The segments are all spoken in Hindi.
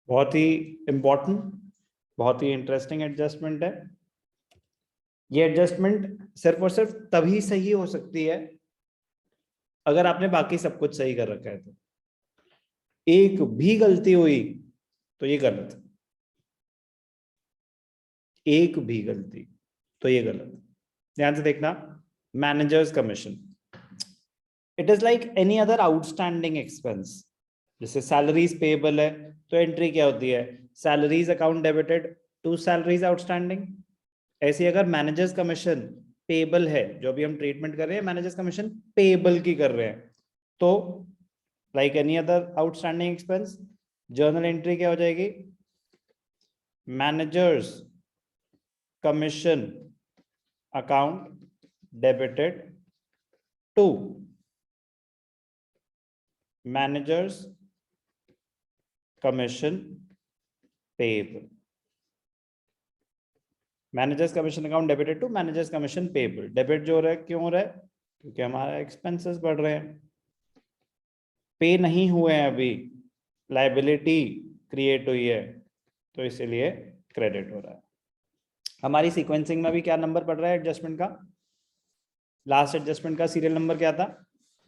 बहुत ही इंपॉर्टेंट, बहुत ही इंटरेस्टिंग एडजस्टमेंट है। ये एडजस्टमेंट सिर्फ और सिर्फ तभी सही हो सकती है अगर आपने बाकी सब कुछ सही कर रखा है। तो एक भी गलती हुई तो ये गलत है, एक भी गलती तो ये गलत है। ध्यान से देखना, managers commission, it is like any other outstanding expense. जैसे सैलरीज पेएबल है तो एंट्री क्या होती है, salaries account debited to salaries outstanding. ऐसे अगर मैनेजर्स कमीशन पेएबल है, जो भी हम ट्रीटमेंट कर रहे हैं मैनेजर्स कमीशन पेएबल की कर रहे हैं, तो like any other outstanding expense journal entry क्या हो जाएगी, managers commission account debited to managers commission payable. Managers commission account debited to managers commission payable. Debit जो हो रहा है क्यों हो रहा है, क्योंकि हमारा एक्सपेंसेस बढ़ रहे हैं, पे नहीं हुए हैं अभी, लायबिलिटी क्रिएट हुई है, तो इसीलिए क्रेडिट हो रहा है। हमारी सीक्वेंसिंग में भी क्या नंबर पड़ रहा है एडजस्टमेंट का, लास्ट एडजस्टमेंट का सीरियल नंबर क्या था,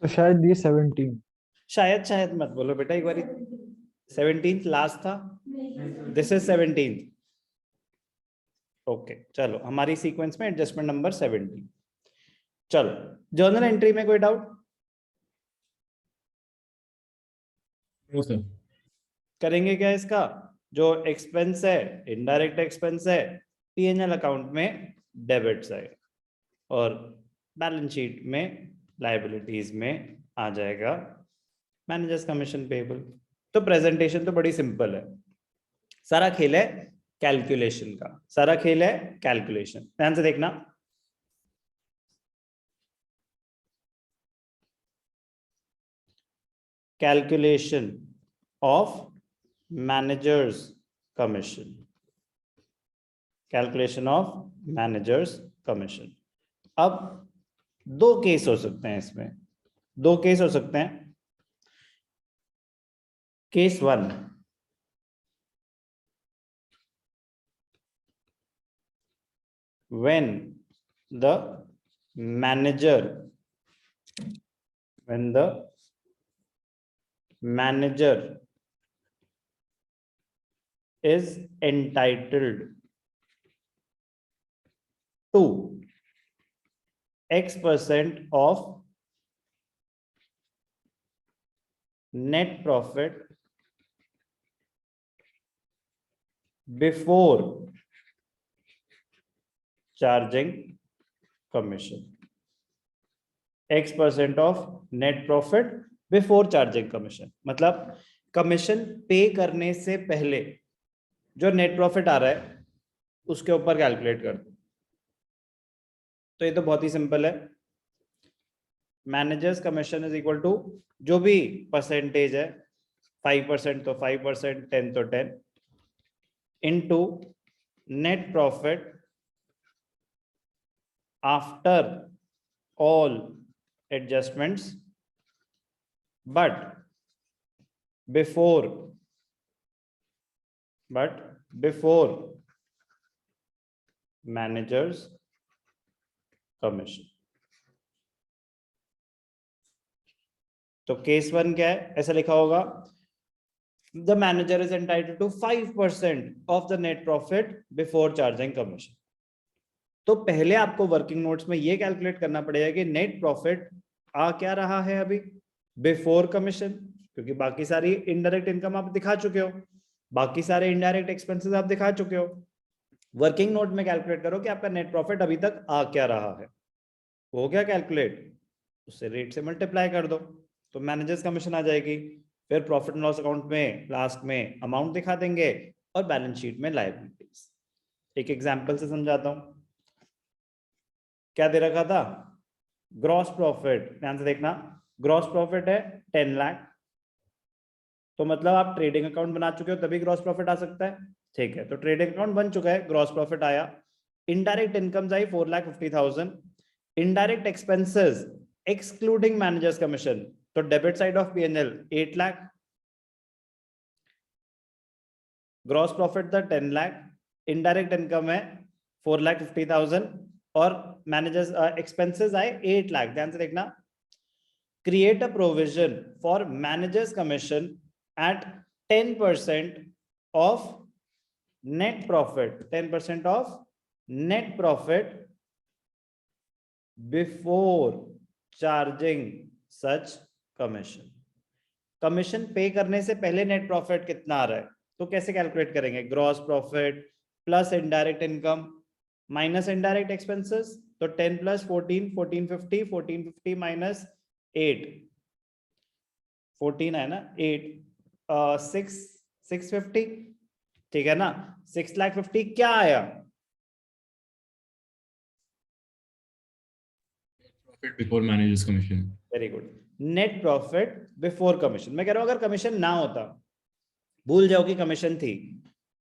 तो शायद ये 17। शायद शायद मत बोलो बेटा एक बारी, 17th लास्ट था, दिस इज 17th। ओके चलो, हमारी सीक्वेंस में एडजस्टमेंट नंबर 17। चलो जर्नल एंट्री में कोई डाउट, करेंगे क्या इसका, जो एक्सपेंस है इनडायरेक्ट एक्सपेंस है पीएनएल अकाउंट में डेबिट साइड और बैलेंस शीट में लायबिलिटीज में आ जाएगा मैनेजर्स कमीशन पेएबल। तो प्रेजेंटेशन तो बड़ी सिंपल है, सारा खेल है कैलकुलेशन का, सारा खेल है कैलकुलेशन। ध्यान से देखना, calculation of managers commission, calculation of managers commission. अब दो केस हो सकते हैं इसमें, दो केस हो सकते हैं। Case 1, when the manager is entitled to X% of net profit before charging commission, X% of net profit before charging commission, मतलब कमीशन पे करने से पहले जो नेट प्रॉफिट आ रहा है उसके ऊपर कैलकुलेट कर दो। तो ये तो बहुत ही सिंपल है, managers commission is equal to जो भी परसेंटेज है, 5% तो 5%, 10 तो 10, into net profit after all adjustments but before managers commission। तो केस 1 क्या है, ऐसा लिखा होगा, the manager is entitled to 5% of the net profit before charging commission. तो पहले आपको वर्किंग नोट्स में ये कैलकुलेट करना पड़ेगा कि नेट प्रॉफिट आ क्या रहा है अभी बिफोर कमीशन, क्योंकि बाकी सारी इनडायरेक्ट इनकम आप दिखा चुके हो, बाकी सारे इनडायरेक्ट एक्सपेंसेस आप दिखा चुके हो। वर्किंग नोट में कैलकुलेट करो कि आपका नेट प्रॉफिट अभी तक आ क्या रहा है, हो गया कैलकुलेट, उससे रेट से मल्टीप्लाई कर दो तो मैनेजर्स कमीशन आ जाएगी। फिर प्रॉफिट एंड लॉस अकाउंट में लास्ट में अमाउंट दिखा देंगे और बैलेंस शीट में लायबिलिटीज। एक एग्जांपल से समझाता हूं, क्या दे रखा था, ग्रॉस प्रॉफिट, ध्यान से देखना, ग्रॉस प्रॉफिट है 10 लाख, तो मतलब आप ट्रेडिंग अकाउंट बना चुके हो तभी ग्रॉस प्रॉफिट आ सकता है, ठीक है। तो ट्रेडिंग अकाउंट बन चुका है, ग्रॉस प्रॉफिट आया, इनडायरेक्ट इनकम आई 4,50,000, indirect expenses excluding managers commission, तो debit side of PNL 8 lakh, gross profit था 10 लाख, इनडायरेक्ट इनकम है 4,50,000 और मैनेजर्स एक्सपेंसेस आए 8 लाख। ध्यान से देखना, create a provision for managers commission at 10% of net profit, 10% of net profit before charging such commission. Commission पे करने से पहले नेट प्रॉफिट कितना आ रहा है, तो कैसे कैलकुलेट करेंगे? Gross profit plus indirect income minus indirect expenses, तो 10 प्लस 14, 1450, 1450 माइनस 8, 14 है ना, 8 650, ठीक है ना। 6,50,000 क्या आया? Profit before managers commission. Very good, net profit before commission. मैं कह रहा हूं अगर कमीशन ना होता, भूल जाओ कि कमीशन थी,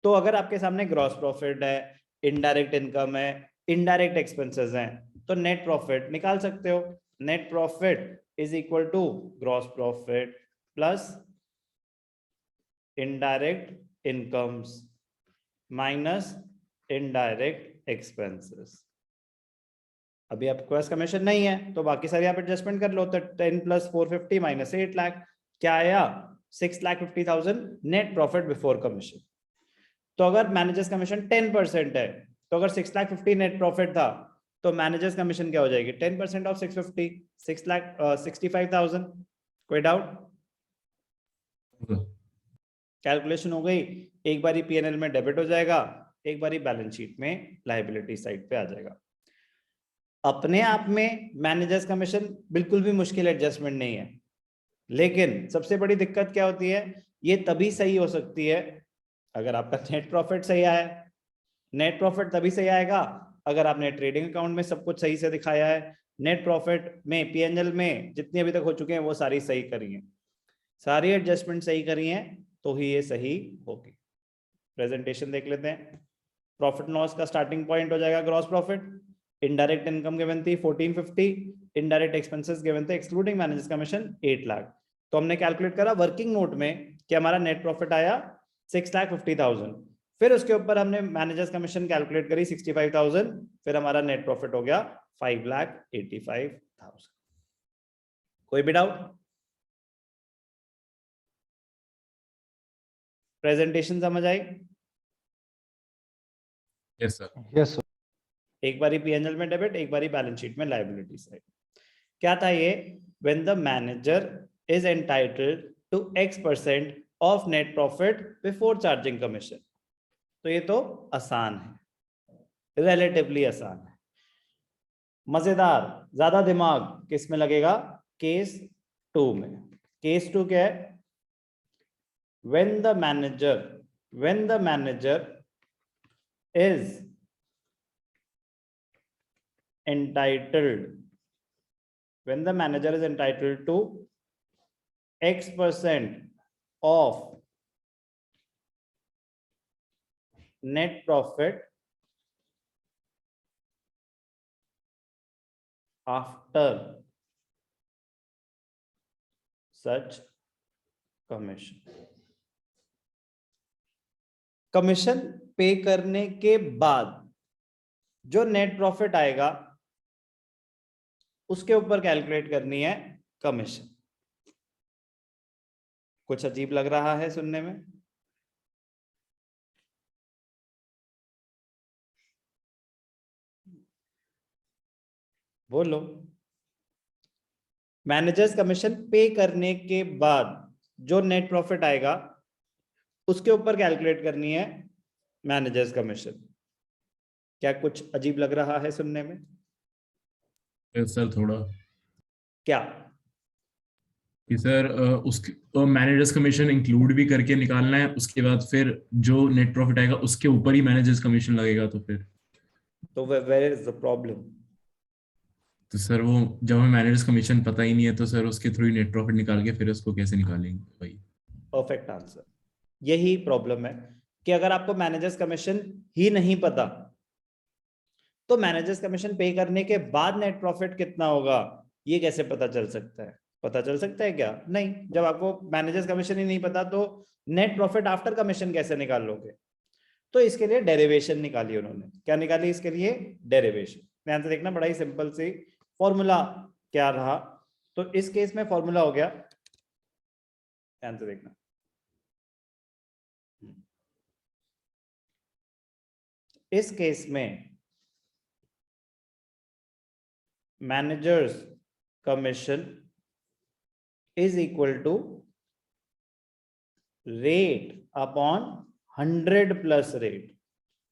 तो अगर आपके सामने ग्रॉस प्रॉफिट है, इनडायरेक्ट इनकम है, इनडायरेक्ट एक्सपेंसेस हैं, तो नेट प्रॉफिट निकाल सकते हो। Net profit is equal to gross profit plus indirect incomes minus indirect expenses. अभी आपके पास कमीशन नहीं है तो बाकी सारी आप एडजस्टमेंट कर लो। तो 10 प्लस 450 माइनस 8 लाख क्या आया? 6,50,000 नेट प्रॉफिट बिफोर कमीशन। तो अगर मैनेजर्स कमीशन 10% है, तो अगर 6,50,000 नेट प्रॉफिट था, तो मैनेजर्स कमीशन क्या हो जाएगी? 10% ऑफ 650, 6,65,000। कोई डाउट? कैलकुलेशन हो गई। एक बारी पीएनएल में डेबिट हो जाएगा, एक बारी बैलेंस शीट में लायबिलिटी साइड पे आ जाएगा। अपने आप में मैनेजर्स कमीशन बिल्कुल भी मुश्किल एडजस्टमेंट नहीं है, लेकिन सबसे बड़ी दिक्कत क्या होती है, ये तभी सही हो सकती है अगर आपका नेट प्रॉफिट सही आया। नेट प्रॉफिट तभी सही आएगा अगर आपने ट्रेडिंग अकाउंट में सब कुछ सही से दिखाया है, नेट प्रॉफिट में पीएनएल में जितनी अभी तक हो चुके हैं वो सारी सही करी है, सारी एडजस्टमेंट सही करी है, तो ही ये सही होगी। प्रेजेंटेशन देख लेते हैं। प्रॉफिट लॉस का स्टार्टिंग पॉइंट हो जाएगा gross profit, indirect income given थी 1450, इनडायरेक्ट एक्सपेंसेस गिवन थे एक्सक्लूडिंग मैनेजर्स कमीशन 8 लाख। तो हमने कैलकुलेट करा वर्किंग नोट में कि हमारा नेट प्रॉफिट आया 6,50,000, फिर उसके ऊपर हमने मैनेजर्स कमीशन कैलकुलेट करी 65,000, फिर हमारा नेट प्रॉफिट हो गया 5,85,000। कोई भी डाउट? प्रेजेंटेशन समझ आई? Yes sir. Yes, sir. एक बारी पीएनएल में डेबिट, एक बारी बैलेंस शीट में लायबिलिटी साइड। क्या था ये? When the manager is entitled to X% of net profit before charging commission. तो ये तो आसान है, रिलेटिवली आसान है। मजेदार, ज्यादा दिमाग किस में लगेगा? केस 2 में। केस 2 क्या है? when the manager is entitled to X% of net profit after such commission। Commission पे करने के बाद जो नेट प्रॉफिट आएगा उसके ऊपर कैलकुलेट करनी है कमीशन। कुछ अजीब लग रहा है सुनने में? बोलो। मैनेजर्स कमीशन पे करने के बाद जो नेट प्रॉफिट आएगा उसके ऊपर कैलकुलेट करनी है मैनेजर्स कमीशन। क्या कुछ अजीब लग रहा है सुनने में? यस सर, थोड़ा। क्या? कि सर उसके मैनेजर्स कमीशन इंक्लूड भी करके निकालना है, उसके बाद फिर जो नेट प्रॉफिट आएगा उसके ऊपर ही मैनेजर्स कमीशन लगेगा, तो फिर तो वेयर इज द प्रॉब्लम? तो सर वो जब हमें मैनेजर्स कमीशन पता ही नहीं है तो सर उसके थ्रू नेट प्रॉफिट निकाल के फिर उसको कैसे निकालेंगे भाई? Perfect answer. यही प्रॉब्लम है कि अगर आपको मैनेजर्स कमीशन ही नहीं पता तो मैनेजर्स कमीशन पे करने के बाद नेट प्रॉफिट कितना होगा ये कैसे पता चल सकता है? पता चल सकता है क्या? नहीं। जब आपको मैनेजर्स कमीशन ही नहीं पता तो नेट प्रॉफिट आफ्टर कमीशन कैसे निकाल लोगे? तो इसके लिए डेरिवेशन निकाली उन्होंने। क्या निकाली इसके लिए? डेरिवेशन। ध्यान से देखना, बड़ा ही सिंपल सी फॉर्मूला क्या रहा। तो इस केस में फॉर्मूला हो गया, ध्यान से देखना, इस केस में managers commission is equal to rate upon 100 plus rate.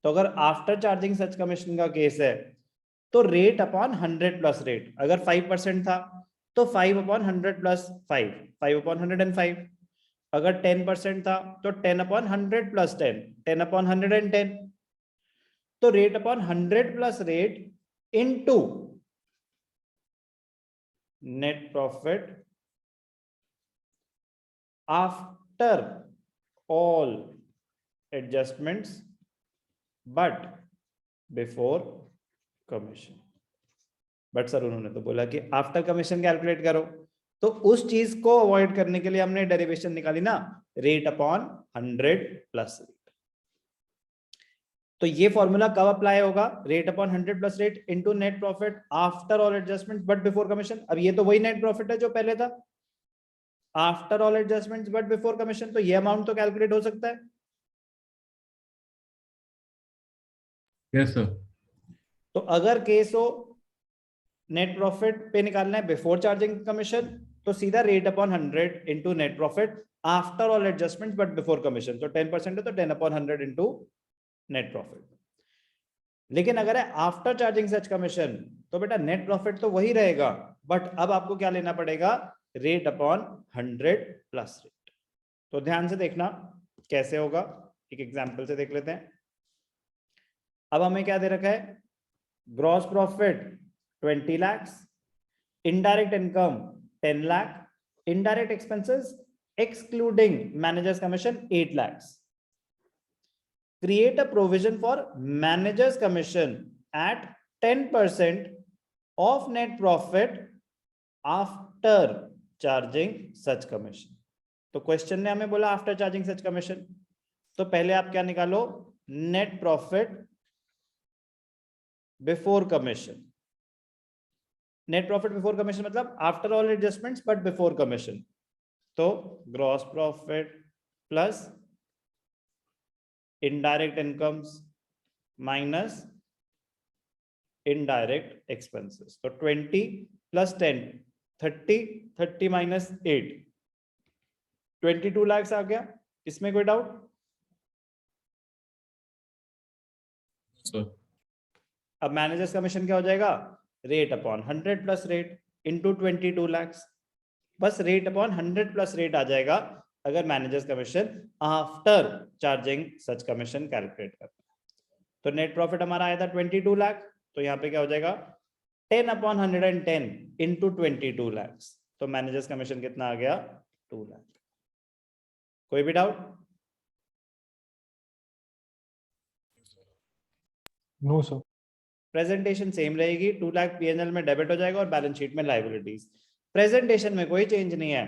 तो अगर आफ्टर चार्जिंग सच कमीशन का केस है तो रेट अपॉन 100 प्लस रेट। अगर 5% था तो 5 अपॉन 100 प्लस 5, 5 अपॉन 105। अगर 10% था तो 10 अपॉन 100 प्लस 10, 10 अपॉन 110। तो rate upon 100 plus rate into net profit after all adjustments but before commission। But sir उन्होंने तो बोला कि आफ्टर कमीशन कैलकुलेट करो, तो उस चीज को अवॉइड करने के लिए हमने डेरिवेशन निकाली ना, रेट अपॉन 100 प्लस रेट। तो ये फॉर्मूला कब अप्लाई होगा? Rate upon 100 plus rate into net profit after all adjustments but before commission. अब ये तो वही नेट प्रॉफिट है जो पहले था, after all adjustments but before commission. तो ये अमाउंट तो कैलकुलेट हो सकता है। Yes sir. तो अगर केस हो नेट प्रॉफिट पे निकालना है बिफोर चार्जिंग कमीशन, तो सीधा rate upon 100 into net profit after all adjustments but before commission. तो 10% है तो 10 अपॉन 100 इंटू नेट प्रॉफिट। लेकिन अगर है आफ्टर चार्जिंग सच कमीशन तो बेटा नेट प्रॉफिट तो वही रहेगा, बट अब आपको क्या लेना पड़ेगा? Rate upon 100 plus rate. तो ध्यान से देखना कैसे होगा, एक एग्जांपल से देख लेते हैं। अब हमें क्या दे रखा है? Gross profit 20 lakhs, indirect income 10 lakh, indirect expenses excluding managers commission 8 lakhs। Create a provision for managers commission at 10% of net profit after charging such commission। तो क्वेश्चन ने हमें बोला आफ्टर चार्जिंग सच कमीशन, तो पहले आप क्या निकालो? Net profit before commission. Net profit before commission मतलब after all adjustments but before commission. तो gross profit plus indirect incomes minus indirect expenses. तो 20 प्लस 10 30, 30 माइनस 8 22 लाख आ गया। इसमें कोई डाउट? सर अब मैनेजर्स कमीशन क्या हो जाएगा? Rate upon 100 plus rate into 22 lakhs। बस रेट अपॉन 100 प्लस रेट आ जाएगा अगर managers commission after charging such commission calculate करना। तो नेट प्रॉफिट हमारा आया था 22 लाख, तो यहाँ पे क्या हो जाएगा? 10 अपॉन 110 इंटू 22 lakhs। तो मैनेजर्स कमीशन कितना आ गया? 2 लाख। कोई भी doubt? No sir. Presentation same रहेगी, 2 लाख पीएनएल में डेबिट हो जाएगा और बैलेंस शीट में लायबिलिटीज। प्रेजेंटेशन में कोई चेंज नहीं है,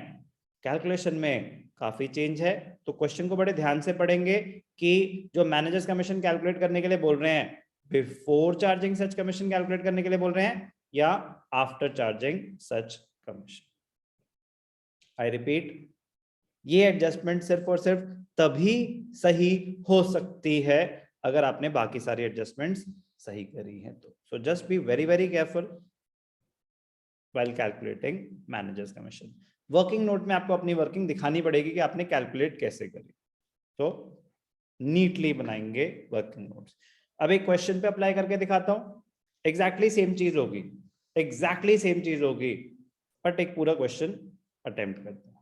कैलकुलेशन में काफी चेंज है। तो क्वेश्चन को बड़े ध्यान से पढ़ेंगे कि जो मैनेजर्स कमीशन कैलकुलेट करने के लिए बोल रहे हैं before charging such commission calculate करने के लिए बोल रहे हैं या after charging such commission. I repeat, ये एडजस्टमेंट सिर्फ और सिर्फ तभी सही हो सकती है अगर आपने बाकी सारी एडजस्टमेंट्स सही करी है तो। So just be very very careful while calculating managers commission. Working note में आपको अपनी वर्किंग दिखानी पड़ेगी कि आपने कैलकुलेट कैसे करी, तो नीटली बनाएंगे वर्किंग नोट्स। अब एक क्वेश्चन पे अप्लाई करके दिखाता हूं, एग्जैक्टली सेम चीज होगी, एग्जैक्टली सेम चीज होगी, बट एक पूरा क्वेश्चन अटेम्प्ट करते हैं।